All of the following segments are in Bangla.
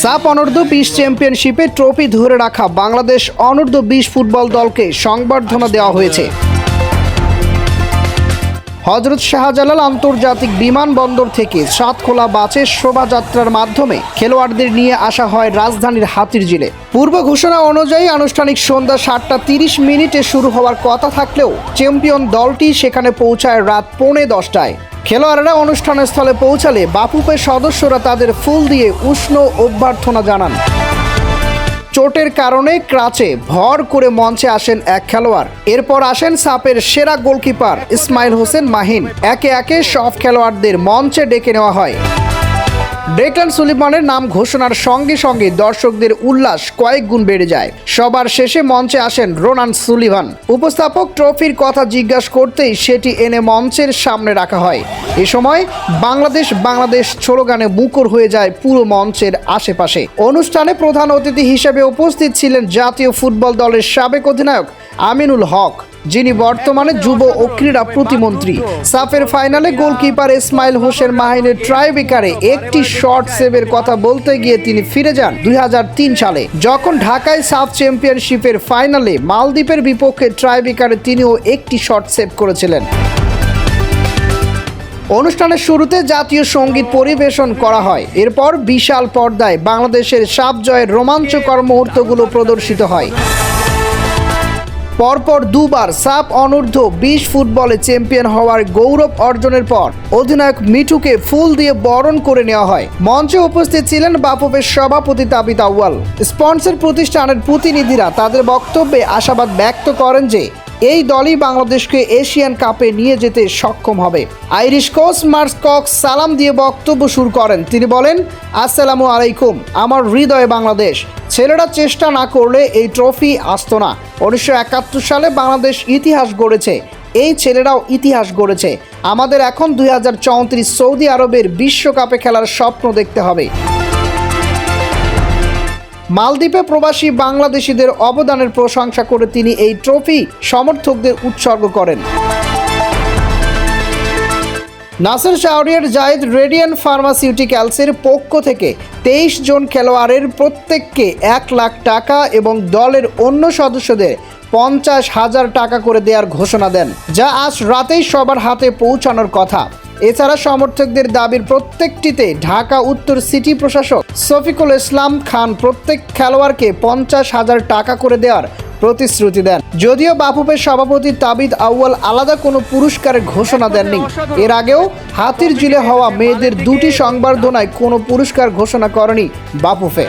সাফ অনূর্ধ্ব-20 চ্যাম্পিয়নশিপে ট্রফি ধরে রাখা বাংলাদেশ অনূর্ধ্ব-20 ফুটবল দলকে সংবর্ধনা দেওয়া হয়েছে। হযরত শাহজালাল আন্তর্জাতিক বিমানবন্দর থেকে সাতখোলা বাসের শোভাযাত্রার মাধ্যমে খেলোয়াড়দের নিয়ে আসা হয় রাজধানীর হাতিরঝিলে। পূর্ব ঘোষণা অনুযায়ী আনুষ্ঠানিক সন্ধ্যা 7:30 শুরু হওয়ার কথা থাকলেও চ্যাম্পিয়ন দলটি সেখানে পৌঁছায় রাত 9:45টায়। খেলোয়াড়রা অনুষ্ঠানস্থলে পৌঁছালে বাফুফের সদস্যরা তাদের ফুল দিয়ে উষ্ণ অভ্যর্থনা জানান। চোটের কারণে ক্রাচে ভর করে মঞ্চে আসেন এক খেলোয়াড়। এরপর আসেন সাপের সেরা গোলকিপার ইসমাইল হোসেন মাহিন। একে একে সব খেলোয়াড়দের মঞ্চে ডেকে নেওয়া হয়। ডেকলান সুলিমানের নাম ঘোষণার সঙ্গে সঙ্গে দর্শকদের উল্লাস কয়েক গুণ বেড়ে যায়। সবার শেষে মঞ্চে আসেন রোনান সুলিভান। উপস্থাপক ট্রফির কথা জিজ্ঞাসা করতেই সেটি এনে মঞ্চের সামনে রাখা হয়। এ সময় বাংলাদেশ বাংলাদেশ স্লোগানে মুখর হয়ে যায় পুরো মঞ্চের আশেপাশে। অনুষ্ঠানে প্রধান অতিথি হিসেবে উপস্থিত ছিলেন জাতীয় ফুটবল দলের সাবেক অধিনায়ক আমিনুল হক, যিনি বর্তমানে যুব ও ক্রীড়া প্রতিমন্ত্রী। সাফের ফাইনালে গোলকিপার ইসমাইল হোসেন মাহিনের ট্রাইব্রেকারে একটি শট সেভের কথা বলতে গিয়ে তিনি ফিরে যান 2003 সালে, যখন ঢাকায় সাফ চ্যাম্পিয়নশিপের ফাইনালে মালদ্বীপের বিপক্ষে ট্রাইব্রেকারে তিনিও একটি শট সেভ করেছিলেন। অনুষ্ঠানের শুরুতে জাতীয় সঙ্গীত পরিবেশন করা হয়। এরপর বিশাল পর্দায় বাংলাদেশের সাফ জয়ের রোমাঞ্চকর মুহূর্তগুলো প্রদর্শিত হয়। পরপর দুবার সাফ অনূর্ধ্ব-20 ফুটবলে চ্যাম্পিয়ন হওয়ার গৌরব অর্জনের পর অধিনায়ক মিঠুকে ফুল দিয়ে বরণ করে নেওয়া হয়। মঞ্চে উপস্থিত ছিলেন বাফুফের সভাপতি তাবিথ আউয়াল। স্পন্সর প্রতিষ্ঠানের প্রতিনিধিরা তাদের বক্তব্যে আশাবাদ ব্যক্ত করেন যে এই দলই বাংলাদেশকে এশিয়ান কাপে নিয়ে যেতে সক্ষম হবে। আইরিশ কোচ মার্ক কক্স সালাম দিয়ে বক্তব্য শুরু করেন। তিনি বলেন, আসসালামু আলাইকুম, আমার হৃদয়ে বাংলাদেশ। ছেলেরা চেষ্টা না করলে এই ট্রফি আসতো না। 1971 সালে বাংলাদেশ ইতিহাস গড়েছে, এই ছেলেরাও ইতিহাস গড়েছে। আমাদের এখন 2034 সৌদি আরবের বিশ্বকাপে খেলার স্বপ্ন দেখতে হবে। মালদ্বীপে প্রবাসী বাংলাদেশিদের অবদানের প্রশংসা করে তিনি এই ট্রফি সমর্থকদের উৎসর্গ করেন। নাসের শাহরিয়ার জায়েদ রেডিয়ান ফার্মাসিউটিক্যালসের পক্ষ থেকে 23 জন খেলোয়াড়ের প্রত্যেককে 1 লাখ টাকা এবং দলের অন্য সদস্যদের 50,000 টাকা করে দেওয়ার ঘোষণা দেন, যা আজ রাতেই সবার হাতে পৌঁছানোর কথা। এছাড়া সমর্থকদের দাবির প্রত্যেকটিতে ঢাকা উত্তর সিটি প্রশাসক শফিকুল ইসলাম খান প্রত্যেক খেলোয়াড়কে 50,000 টাকা করে দেওয়ার প্রতিশ্রুতি দেন। যদিও বাফুফের সভাপতি তাবিথ আউয়াল আলাদা কোনো পুরস্কারের ঘোষণা দেননি। এর আগেও হাতিরঝিলে হওয়া মেয়েদের 2টি সংবর্ধনায় কোনো পুরস্কার ঘোষণা করেনি বাফুফে।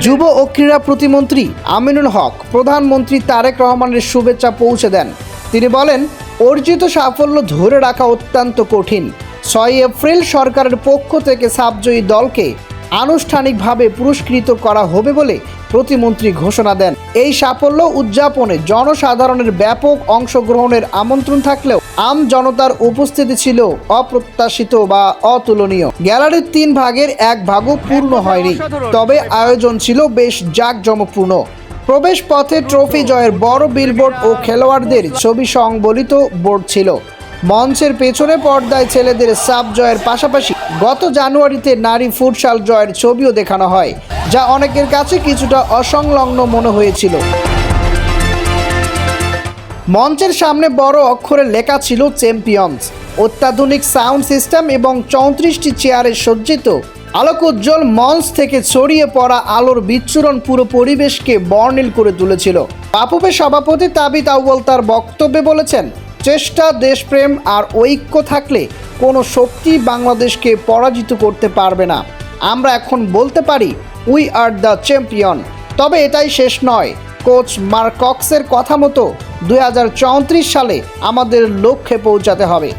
যুব ও ক্রীড়া প্রতিমন্ত্রী আমিনুল হক প্রধানমন্ত্রী তারেক রহমানের শুভেচ্ছা পৌঁছে দেন। তিনি বলেন, অর্জিত সাফল্য ধরে রাখা অত্যন্ত কঠিন। 6 এপ্রিল সরকারের পক্ষ থেকে সাফজয়ী দলকে আনুষ্ঠানিকভাবে পুরস্কৃত করা হবে বলে প্রতিমন্ত্রী ঘোষণা দেন। এই সাফল্য উদযাপনে জনসাধারণের ব্যাপক অংশগ্রহণের আমন্ত্রণ থাকলেও আম জনতার উপস্থিতি ছিল অপ্রত্যাশিত বা অতুলনীয়। গ্যালারির 3 ভাগের 1 ভাগও পূর্ণ হয়নি, তবে আয়োজন ছিল বেশ জাঁকজমকপূর্ণ। প্রবেশ পথে ট্রফি জয়ের বড় বিলবোর্ড ও খেলোয়াড়দের ছবি সংবলিত বোর্ড ছিল। মঞ্চের পেছনে পর্দায় ছেলেদের সাফ জয়ের পাশাপাশি গত জানুয়ারিতে নারী ফুটসাল জয়ের ছবিও দেখানো হয়, যা অনেকের কাছে কিছুটা অসংলগ্ন মনে হয়েছিল। মঞ্চের সামনে বড় অক্ষরে লেখা ছিল চ্যাম্পিয়ন্স। অত্যাধুনিক সাউন্ড সিস্টেম এবং 34টি চেয়ারে সজ্জিত আলোকোজ্জ্বল মঞ্চ থেকে ছড়িয়ে পড়া আলোর বিচ্ছুরণ পুরো পরিবেশকে বর্ণিল করে তুলেছিল। বাফুফের সভাপতি তাবিথ আউয়াল তার বক্তব্যে বলেছেন, চেষ্টা, দেশপ্রেম আর ঐক্য থাকলে কোনো শক্তি বাংলাদেশকে পরাজিত করতে পারবে না। আমরা এখন বলতে পারি উই আর দ্য চ্যাম্পিয়ন। তবে এটাই শেষ নয়। কোচ মার্ক কক্সের কথা মতো 2034 সালে আমাদের লক্ষ্যে পৌঁছাতে হবে।